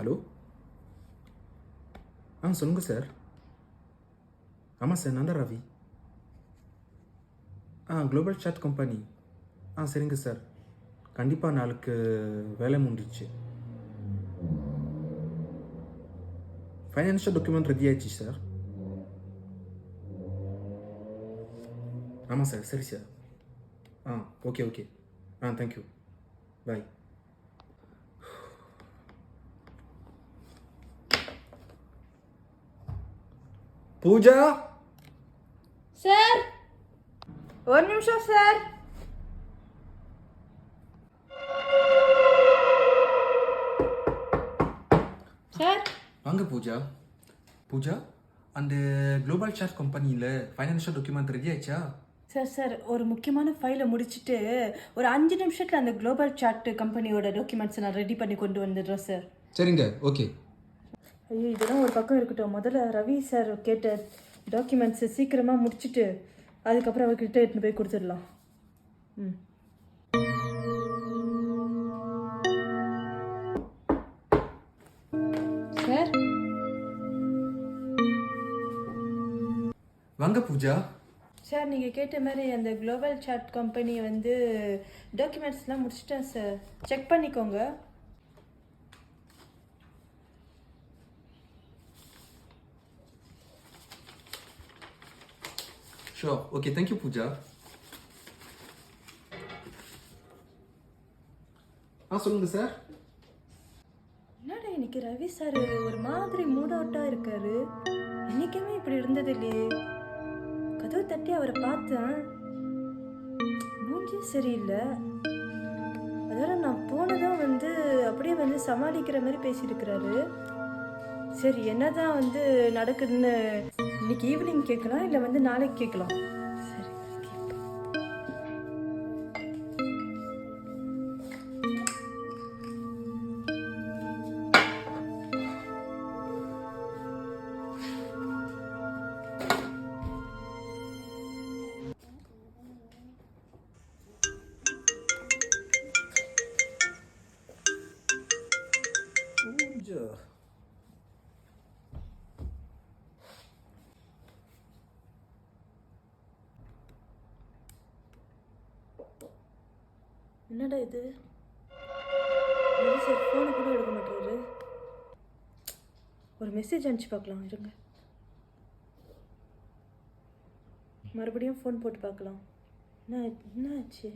Hello சொல்லுங்கள் sir. ஆமாம் sir, நான் தான் ரவி. Global chat company. சரிங்க சார். கண்டிப்பாக நாளுக்கு வேலை முடிஞ்சிச்சு. ஃபைனான்ஷியல் டாக்குமெண்ட் ரெடி ஆயிடுச்சு சார். ஆமாம் சார். சரி sir. Okay okay. Thank you. Bye. Pooja sir, ஒரு நிமிஷம் சார். சார் வாங்க பூஜா. பூஜா, அந்த குளோபல் சாட் கம்பெனியில் ஃபைனான்ஷியல் டாக்குமெண்ட் ரெடி ஆயிடுச்சா? சார் ஒரு முக்கியமான ஃபைலை முடிச்சுட்டு ஒரு 5 நிமிஷத்தில் அந்த குளோபல் சாட் கம்பெனியோட டாக்குமெண்ட்ஸை நான் ரெடி பண்ணி கொண்டு வந்துடுறேன் சார். சரிங்க, ஓகே. ஐயோ, இதெல்லாம் ஒரு பக்கம் இருக்கட்டும். முதல்ல ரவி சார் கேட்ட டாக்குமெண்ட்ஸை சீக்கிரமாக முடிச்சுட்டு அதுக்கப்புறம் அவர்கிட்ட எடுத்துன்னு போய் கொடுத்துடலாம். சார் வாங்க பூஜா. சார், நீங்கள் கேட்ட மாதிரி அந்த குளோபல் சாட் கம்பெனி வந்து டாக்குமெண்ட்ஸ்லாம் முடிச்சிட்டேன் சார். செக் பண்ணிக்கோங்க. Sure, okay. தேங்க்யூ பூஜா. சொல்லுங்க சார். என்னடா இன்னைக்கு ரவி சார் ஒரு மாதிரி மூட் அவுட்டாக இருக்காரு. என்னைக்குமே இப்படி இருந்தது இல்லையே. கதவு தட்டி அவரை பார்த்தேன், மூஞ்சியும் சரியில்லை. அதோட நான் போனதும் வந்து அப்படியே வந்து சமாளிக்கிற மாதிரி பேசியிருக்கிறாரு. சரி, என்னதான் வந்து நடக்குதுன்னு இன்னைக்கு ஈவினிங் கேட்கலாம், இல்லை வந்து நாளைக்கு கேட்கலாம். சரி, பூஜா, என்னடா இது? ரவி சார் ஃபோனை கூட எடுக்க மாட்டாரு. ஒரு மெசேஜ் அனுப்பிச்சு பார்க்கலாம், இருங்க. மறுபடியும் ஃபோன் போட்டு பார்க்கலாம். என்ன ஆச்சு?